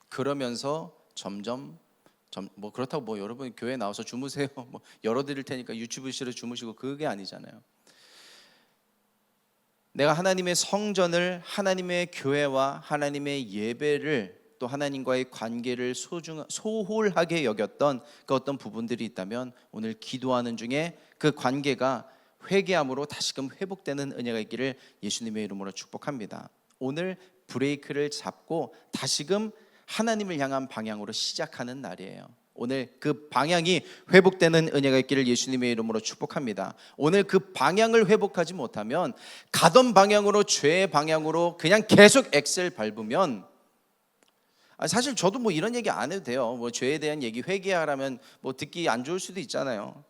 그러면서 점점 뭐 그렇다고 뭐 여러분 교회 나와서 주무세요 뭐 열어드릴 테니까 유튜브실에 주무시고 그게 아니잖아요. 내가 하나님의 성전을 하나님의 교회와 하나님의 예배를 또 하나님과의 관계를 소홀하게 여겼던 그 어떤 부분들이 있다면 오늘 기도하는 중에 그 관계가 회개함으로 다시금 회복되는 은혜가 있기를 예수님의 이름으로 축복합니다. 오늘 브레이크를 잡고 다시금 하나님을 향한 방향으로 시작하는 날이에요. 오늘 그 방향이 회복되는 은혜가 있기를 예수님의 이름으로 축복합니다. 오늘 그 방향을 회복하지 못하면 가던 방향으로 죄의 방향으로 그냥 계속 엑셀 밟으면 사실 저도 뭐 이런 얘기 안 해도 돼요. 뭐 죄에 대한 얘기 회개하라면 뭐 듣기 안 좋을 수도 있잖아요.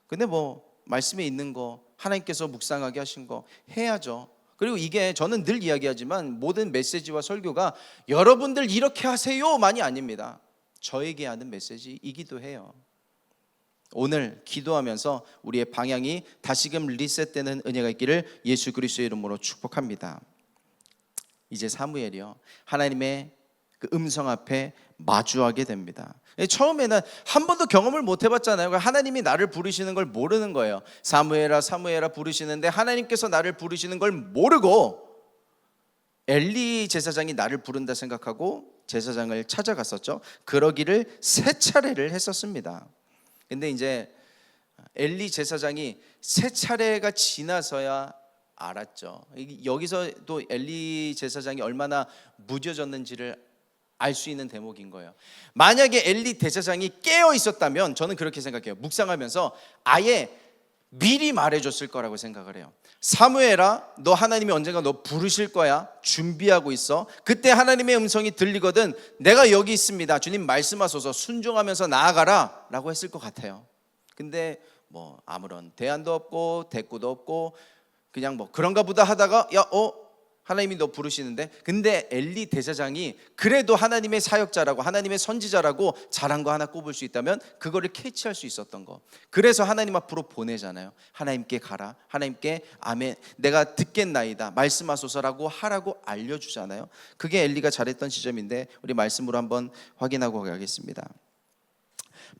근데 뭐 말씀에 있는 거 하나님께서 묵상하게 하신 거 해야죠. 그리고 이게 저는 늘 이야기하지만 모든 메시지와 설교가 여러분들 이렇게 하세요만이 아닙니다. 저에게 하는 메시지이기도 해요. 오늘 기도하면서 우리의 방향이 다시금 리셋되는 은혜가 있기를 예수 그리스도의 이름으로 축복합니다. 이제 사무엘이요 하나님의 그 음성 앞에 마주하게 됩니다. 처음에는 한 번도 경험을 못 해봤잖아요. 하나님이 나를 부르시는 걸 모르는 거예요. 사무엘아 사무엘아 부르시는데 하나님께서 나를 부르시는 걸 모르고 엘리 제사장이 나를 부른다 생각하고 제사장을 찾아갔었죠. 그러기를 3차례를 했었습니다. 근데 이제 엘리 제사장이 3차례가 지나서야 알았죠. 여기서 또 엘리 제사장이 얼마나 무뎌졌는지를 알 수 있는 대목인 거예요. 만약에 엘리 대제사장이 깨어 있었다면 저는 그렇게 생각해요. 묵상하면서 아예 미리 말해줬을 거라고 생각을 해요. 사무엘아 너 하나님이 언젠가 너 부르실 거야. 준비하고 있어. 그때 하나님의 음성이 들리거든 내가 여기 있습니다. 주님 말씀하소서 순종하면서 나아가라 라고 했을 것 같아요. 근데 뭐 아무런 대안도 없고 대꾸도 없고 그냥 뭐 그런가 보다 하다가 하나님이 너 부르시는데 근데 엘리 대제사장이 그래도 하나님의 사역자라고 하나님의 선지자라고 잘한 거 하나 꼽을 수 있다면 그거를 캐치할 수 있었던 거. 그래서 하나님 앞으로 보내잖아요. 하나님께 가라. 하나님께 아멘 내가 듣겠나이다 말씀하소서라고 하라고 알려주잖아요. 그게 엘리가 잘했던 지점인데 우리 말씀으로 한번 확인하고 가겠습니다.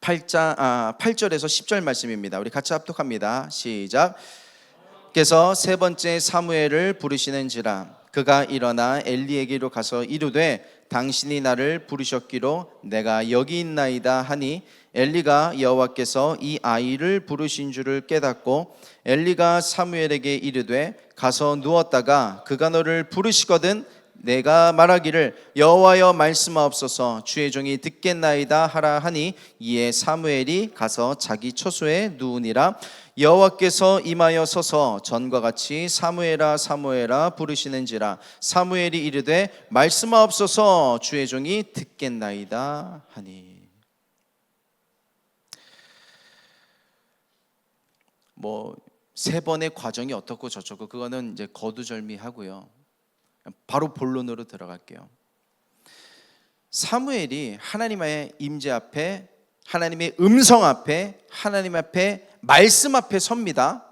8절에서 10절 말씀입니다. 우리 같이 합독합니다. 시작. 께서 3번째 사무엘을 부르시는지라 그가 일어나 엘리에게로 가서 이르되 당신이 나를 부르셨기로 내가 여기 있나이다 하니 엘리가 여호와께서 이 아이를 부르신 줄을 깨닫고 엘리가 사무엘에게 이르되 가서 누웠다가 그가 너를 부르시거든 내가 말하기를 여호와여 말씀하옵소서 주의 종이 듣겠나이다 하라 하니 이에 사무엘이 가서 자기 처소에 누우니라. 여호와께서 임하여 서서 전과 같이 사무엘아 사무엘아 부르시는지라 사무엘이 이르되 말씀하옵소서 주의 종이 듣겠나이다 하니. 뭐 3번의 과정이 어떻고 저쩌고 그거는 이제 거두절미하고요. 바로 본론으로 들어갈게요. 사무엘이 하나님의 임재 앞에 하나님의 음성 앞에 하나님 앞에 말씀 앞에 섭니다.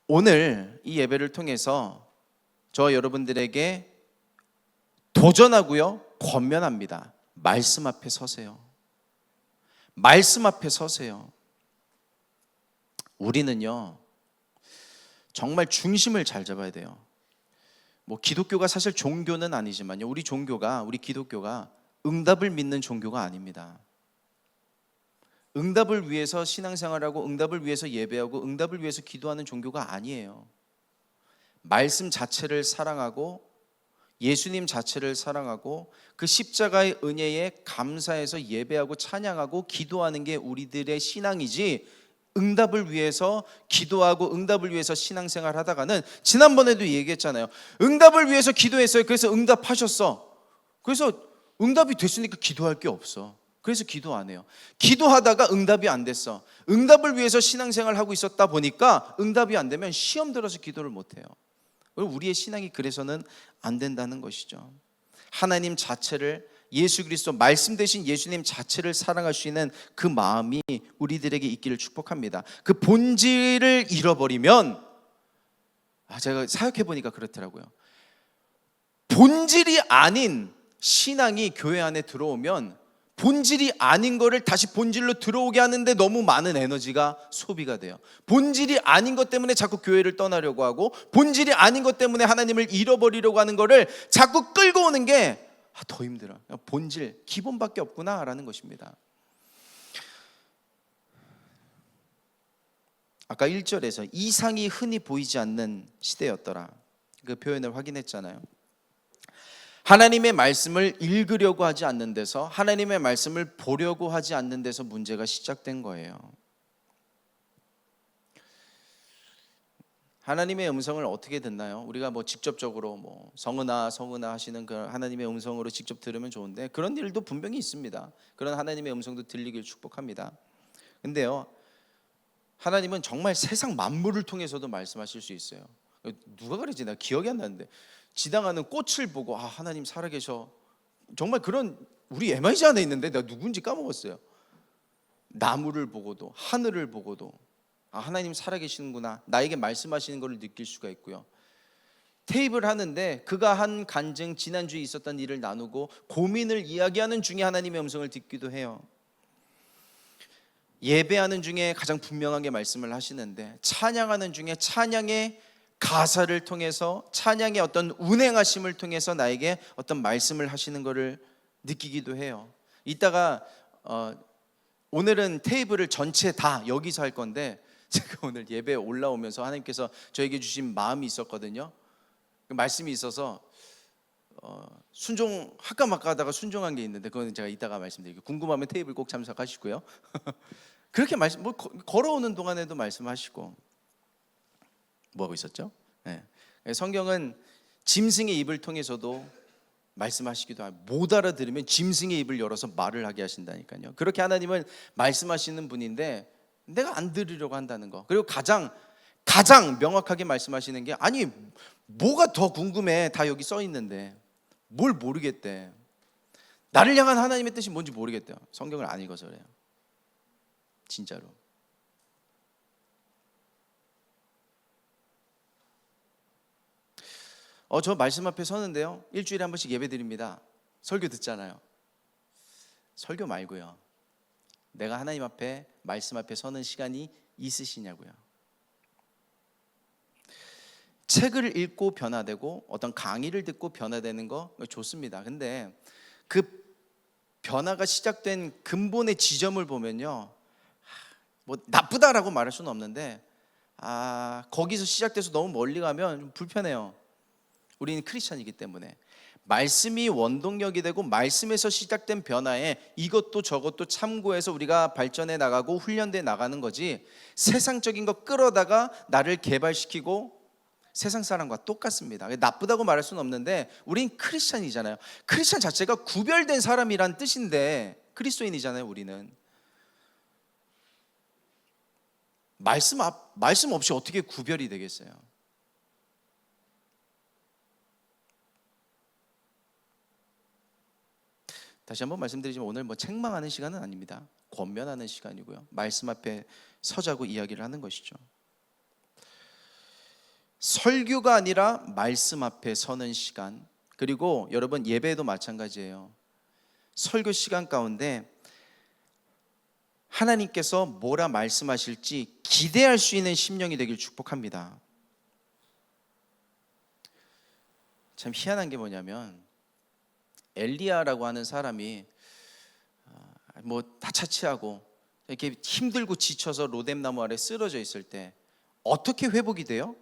오늘 이 예배를 통해서 저 여러분들에게 도전하고요 권면합니다. 말씀 앞에 서세요. 말씀 앞에 서세요. 우리는요 정말 중심을 잘 잡아야 돼요. 뭐 기독교가 사실 종교는 아니지만요 우리 기독교가 응답을 믿는 종교가 아닙니다. 응답을 위해서 신앙생활하고 응답을 위해서 예배하고 응답을 위해서 기도하는 종교가 아니에요. 말씀 자체를 사랑하고 예수님 자체를 사랑하고 그 십자가의 은혜에 감사해서 예배하고 찬양하고 기도하는 게 우리들의 신앙이지, 응답을 위해서 기도하고 응답을 위해서 신앙생활 하다가는, 지난번에도 얘기했잖아요. 응답을 위해서 기도했어요. 그래서 응답하셨어. 그래서 응답이 됐으니까 기도할 게 없어. 그래서 기도 안 해요. 기도하다가 응답이 안 됐어. 응답을 위해서 신앙생활 하고 있었다 보니까 응답이 안 되면 시험 들어서 기도를 못 해요. 우리의 신앙이 그래서는 안 된다는 것이죠. 하나님 자체를, 예수 그리스도 말씀 되신 예수님 자체를 사랑할 수 있는 그 마음이 우리들에게 있기를 축복합니다. 그 본질을 잃어버리면, 제가 사역해 보니까 그렇더라고요. 본질이 아닌 신앙이 교회 안에 들어오면 본질이 아닌 거를 다시 본질로 들어오게 하는데 너무 많은 에너지가 소비가 돼요. 본질이 아닌 것 때문에 자꾸 교회를 떠나려고 하고, 본질이 아닌 것 때문에 하나님을 잃어버리려고 하는 거를 자꾸 끌고 오는 게 더 힘들어. 본질, 기본밖에 없구나라는 것입니다. 아까 1절에서 이상이 흔히 보이지 않는 시대였더라, 그 표현을 확인했잖아요. 하나님의 말씀을 읽으려고 하지 않는 데서, 하나님의 말씀을 보려고 하지 않는 데서 문제가 시작된 거예요. 하나님의 음성을 어떻게 듣나요? 우리가 직접적으로 성은아 하시는 그 하나님의 음성으로 직접 들으면 좋은데, 그런 일도 분명히 있습니다. 그런 하나님의 음성도 들리길 축복합니다. 근데요, 하나님은 정말 세상 만물을 통해서도 말씀하실 수 있어요. 누가 그러지? 나 기억이 안 나는데, 지나가는 꽃을 보고 하나님 살아계셔. 정말 그런, 우리 MIG 안에 있는데 내가 누군지 까먹었어요. 나무를 보고도, 하늘을 보고도 하나님 살아계시는구나, 나에게 말씀하시는 것을 느낄 수가 있고요. 테이블 하는데 그가 한 간증, 지난주에 있었던 일을 나누고 고민을 이야기하는 중에 하나님의 음성을 듣기도 해요. 예배하는 중에 가장 분명하게 말씀을 하시는데, 찬양하는 중에 찬양의 가사를 통해서, 찬양의 어떤 운행하심을 통해서 나에게 어떤 말씀을 하시는 것을 느끼기도 해요. 이따가 오늘은 테이블을 전체 다 여기서 할 건데, 제가 오늘 예배에 올라오면서 하나님께서 저에게 주신 마음이 있었거든요. 그 말씀이 있어서 순종할까 말까 하다가 순종한 게 있는데, 그건 제가 이따가 말씀드릴게요. 궁금하면 테이블 꼭 참석하시고요. 그렇게 걸어오는 동안에도 말씀하시고, 뭐하고 있었죠? 네. 성경은 짐승의 입을 통해서도 말씀하시기도 하고, 못 알아들으면 짐승의 입을 열어서 말을 하게 하신다니까요. 그렇게 하나님은 말씀하시는 분인데 내가 안 들으려고 한다는 거. 그리고 가장 명확하게 말씀하시는 게, 아니 뭐가 더 궁금해, 다 여기 써 있는데 뭘 모르겠대. 나를 향한 하나님의 뜻이 뭔지 모르겠대요. 성경을 안 읽어서 그래요. 진짜로. 저 말씀 앞에 서는데요, 일주일에 한 번씩 예배 드립니다. 설교 듣잖아요. 설교 말고요, 내가 하나님 앞에, 말씀 앞에 서는 시간이 있으시냐고요. 책을 읽고 변화되고 어떤 강의를 듣고 변화되는 거 좋습니다. 근데 그 변화가 시작된 근본의 지점을 보면요, 나쁘다라고 말할 수는 없는데 거기서 시작돼서 너무 멀리 가면 좀 불편해요. 우리는 크리스찬이기 때문에 말씀이 원동력이 되고, 말씀에서 시작된 변화에 이것도 저것도 참고해서 우리가 발전해 나가고 훈련돼 나가는 거지, 세상적인 거 끌어다가 나를 개발시키고 세상 사람과 똑같습니다. 나쁘다고 말할 수는 없는데 우린 크리스찬이잖아요. 크리스찬 자체가 구별된 사람이란 뜻인데 그리스도인이잖아요. 우리는 말씀 없이 어떻게 구별이 되겠어요? 다시 한번 말씀드리지만, 오늘 책망하는 시간은 아닙니다. 권면하는 시간이고요, 말씀 앞에 서자고 이야기를 하는 것이죠. 설교가 아니라 말씀 앞에 서는 시간, 그리고 여러분 예배도 마찬가지예요. 설교 시간 가운데 하나님께서 뭐라 말씀하실지 기대할 수 있는 심령이 되길 축복합니다. 참 희한한 게 뭐냐면, 엘리야라고 하는 사람이 다 차치하고 이렇게 힘들고 지쳐서 로뎀나무 아래 쓰러져 있을 때 어떻게 회복이 돼요?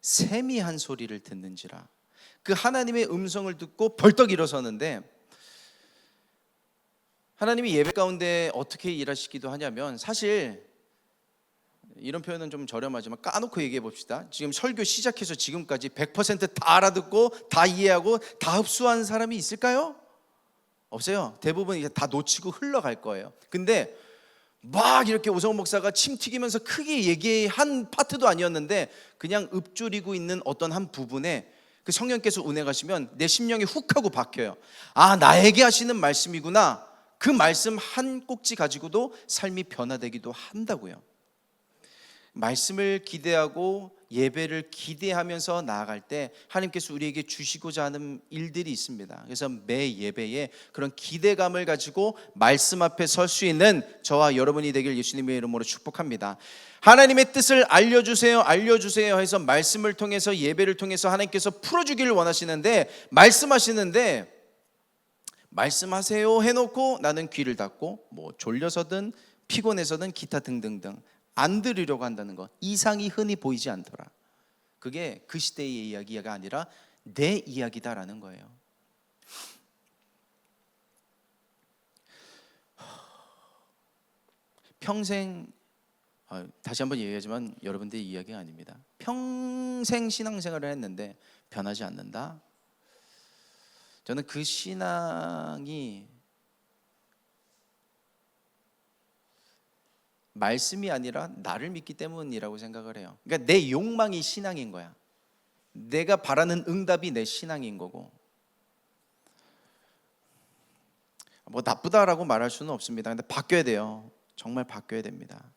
샘이 한 소리를 듣는지라. 그 하나님의 음성을 듣고 벌떡 일어서는데, 하나님이 예배 가운데 어떻게 일하시기도 하냐면, 사실 이런 표현은 좀 저렴하지만 까놓고 얘기해 봅시다. 지금 설교 시작해서 지금까지 100%다 알아듣고 다 이해하고 다 흡수한 사람이 있을까요? 없어요. 대부분 이제 다 놓치고 흘러갈 거예요. 근데 막 이렇게 오성훈 목사가 침 튀기면서 크게 얘기한 파트도 아니었는데, 그냥 읊조리고 있는 어떤 한 부분에 그 성령께서 운행하시면 내 심령이 훅 하고 박혀요. 아, 나에게 하시는 말씀이구나. 그 말씀 한 꼭지 가지고도 삶이 변화되기도 한다고요. 말씀을 기대하고 예배를 기대하면서 나아갈 때 하나님께서 우리에게 주시고자 하는 일들이 있습니다. 그래서 매 예배에 그런 기대감을 가지고 말씀 앞에 설 수 있는 저와 여러분이 되길 예수님의 이름으로 축복합니다. 하나님의 뜻을 알려주세요 해서 말씀을 통해서, 예배를 통해서 하나님께서 풀어주기를 원하시는데, 말씀하세요 해놓고 나는 귀를 닫고 뭐 졸려서든 피곤해서든 기타 등등등 안 들으려고 한다는 것, 이상이 흔히 보이지 않더라. 그게 그 시대의 이야기가 아니라 내 이야기다라는 거예요. 평생, 다시 한번 얘기하지만 여러분들의 이야기가 아닙니다. 평생 신앙생활을 했는데 변하지 않는다. 저는 그 신앙이 말씀이 아니라 나를 믿기 때문이라고 생각을 해요. 그러니까 내 욕망이 신앙인 거야. 내가 바라는 응답이 내 신앙인 거고, 뭐 나쁘다라고 말할 수는 없습니다. 근데 바뀌어야 돼요. 정말 바뀌어야 됩니다.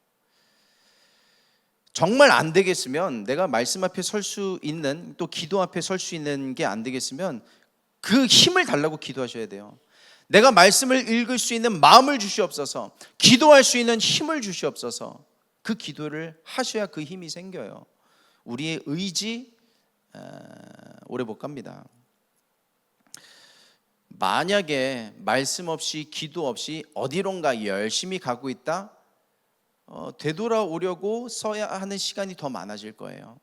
정말 안 되겠으면, 내가 말씀 앞에 설 수 있는, 또 기도 앞에 설 수 있는 게 안 되겠으면 그 힘을 달라고 기도하셔야 돼요. 내가 말씀을 읽을 수 있는 마음을 주시옵소서, 기도할 수 있는 힘을 주시옵소서. 그 기도를 하셔야 그 힘이 생겨요. 우리의 의지 오래 못 갑니다. 만약에 말씀 없이 기도 없이 어디론가 열심히 가고 있다, 되돌아오려고 써야 하는 시간이 더 많아질 거예요.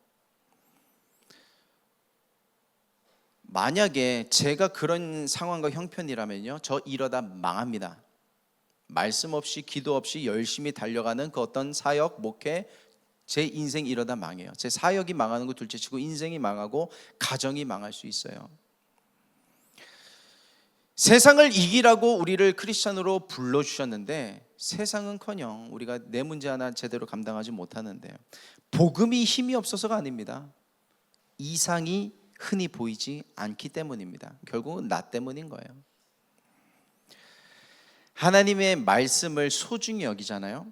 만약에 제가 그런 상황과 형편이라면요, 저 이러다 망합니다. 말씀 없이 기도 없이 열심히 달려가는 그 어떤 사역, 목회, 제 인생 이러다 망해요. 제 사역이 망하는 거 둘째치고 인생이 망하고 가정이 망할 수 있어요. 세상을 이기라고 우리를 크리스찬으로 불러주셨는데, 세상은커녕 우리가 내 문제 하나 제대로 감당하지 못하는데요, 복음이 힘이 없어서가 아닙니다. 이상이 흔히 보이지 않기 때문입니다. 결국은 나 때문인 거예요. 하나님의 말씀을 소중히 여기잖아요.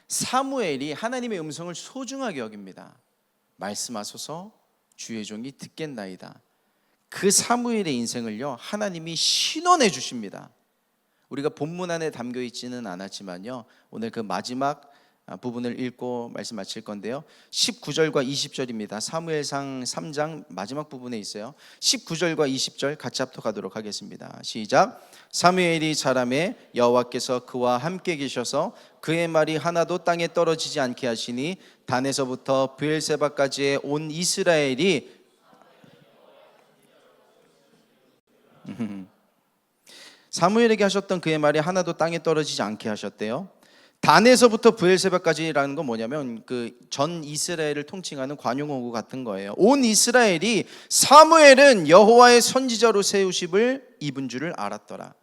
사무엘이 하나님의 음성을 소중하게 여깁니다. 말씀하소서, 주의 종이 듣겠나이다. 그 사무엘의 인생을요, 하나님이 신원해 주십니다. 우리가 본문 안에 담겨 있지는 않았지만요, 오늘 그 마지막 부분을 읽고 말씀 마칠 건데요, 19절과 20절입니다. 사무엘상 3장 마지막 부분에 있어요. 19절과 20절 같이 합독하도록 하겠습니다. 시작. 사무엘이 자라매 여호와께서 그와 함께 계셔서 그의 말이 하나도 땅에 떨어지지 않게 하시니 단에서부터 브엘세바까지의 온 이스라엘이 사무엘에게 하셨던 그의 말이 하나도 땅에 떨어지지 않게 하셨대요. 단에서부터 브엘세바까지라는 건 뭐냐면 그 전 이스라엘을 통칭하는 관용어구 같은 거예요. 온 이스라엘이 사무엘은 여호와의 선지자로 세우심을 입은 줄을 알았더라.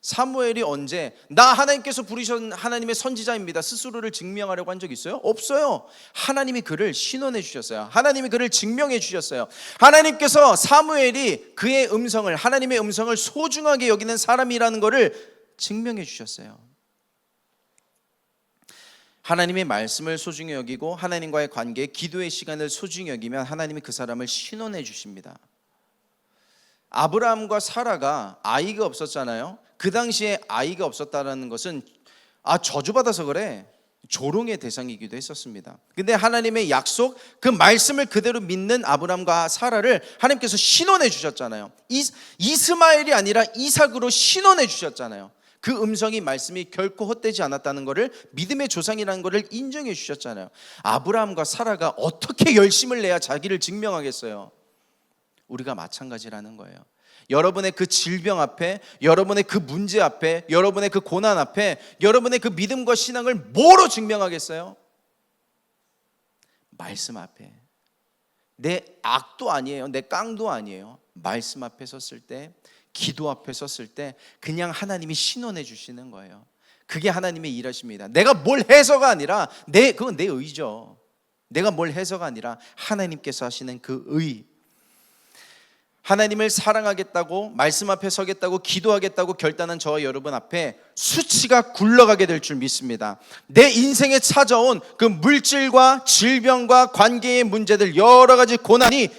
사무엘이 언제 나 하나님께서 부르신 하나님의 선지자입니다 스스로를 증명하려고 한 적 있어요? 없어요. 하나님이 그를 신원해 주셨어요. 하나님이 그를 증명해 주셨어요. 하나님께서 사무엘이 그의 음성을, 하나님의 음성을 소중하게 여기는 사람이라는 것을 증명해 주셨어요. 하나님의 말씀을 소중히 여기고 하나님과의 관계, 기도의 시간을 소중히 여기면 하나님이 그 사람을 신원해 주십니다. 아브라함과 사라가 아이가 없었잖아요. 그 당시에 아이가 없었다는 것은 저주받아서 그래, 조롱의 대상이기도 했었습니다. 근데 하나님의 약속, 그 말씀을 그대로 믿는 아브라함과 사라를 하나님께서 신원해 주셨잖아요. 이스마엘이 아니라 이삭으로 신원해 주셨잖아요. 그 음성이, 말씀이 결코 헛되지 않았다는 것을, 믿음의 조상이라는 것을 인정해 주셨잖아요. 아브라함과 사라가 어떻게 열심을 내야 자기를 증명하겠어요? 우리가 마찬가지라는 거예요. 여러분의 그 질병 앞에, 여러분의 그 문제 앞에, 여러분의 그 고난 앞에, 여러분의 그 믿음과 신앙을 뭐로 증명하겠어요? 말씀 앞에. 내 악도 아니에요, 내 깡도 아니에요. 말씀 앞에 섰을 때, 기도 앞에 섰을 때 그냥 하나님이 신원해 주시는 거예요. 그게 하나님의 일하십니다. 내가 뭘 해서가 아니라 그건 내 의죠. 내가 뭘 해서가 아니라 하나님께서 하시는 그 의. 하나님을 사랑하겠다고, 말씀 앞에 서겠다고, 기도하겠다고 결단한 저와 여러분 앞에 수치가 굴러가게 될 줄 믿습니다. 내 인생에 찾아온 그 물질과 질병과 관계의 문제들, 여러 가지 고난이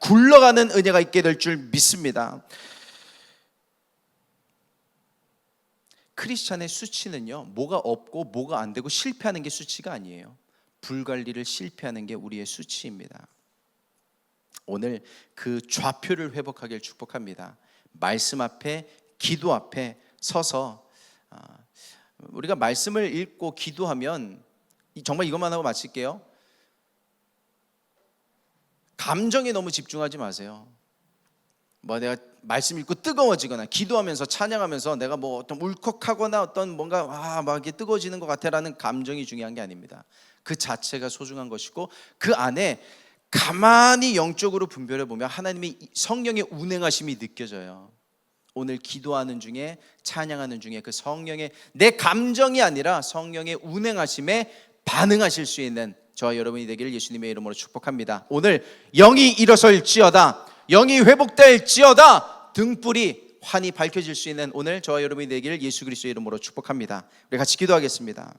굴러가는 은혜가 있게 될 줄 믿습니다. 크리스찬의 수치는요, 뭐가 없고 뭐가 안 되고 실패하는 게 수치가 아니에요. 불관리를 실패하는 게 우리의 수치입니다. 오늘 그 좌표를 회복하길 축복합니다. 말씀 앞에, 기도 앞에 서서 우리가 말씀을 읽고 기도하면, 정말 이것만 하고 마칠게요. 감정에 너무 집중하지 마세요. 내가 말씀 읽고 뜨거워지거나 기도하면서 찬양하면서 내가 어떤 울컥하거나 어떤 뭔가 막 이게 뜨거워지는 것 같아라는 감정이 중요한 게 아닙니다. 그 자체가 소중한 것이고, 그 안에 가만히 영적으로 분별해 보면 하나님의 성령의 운행하심이 느껴져요. 오늘 기도하는 중에, 찬양하는 중에 그 성령의, 내 감정이 아니라 성령의 운행하심에 반응하실 수 있는 저와 여러분이 되기를 예수님의 이름으로 축복합니다. 오늘 영이 일어설지어다, 영이 회복될지어다, 등불이 환히 밝혀질 수 있는 오늘 저와 여러분이 되기를 예수 그리스도의 이름으로 축복합니다. 우리 같이 기도하겠습니다.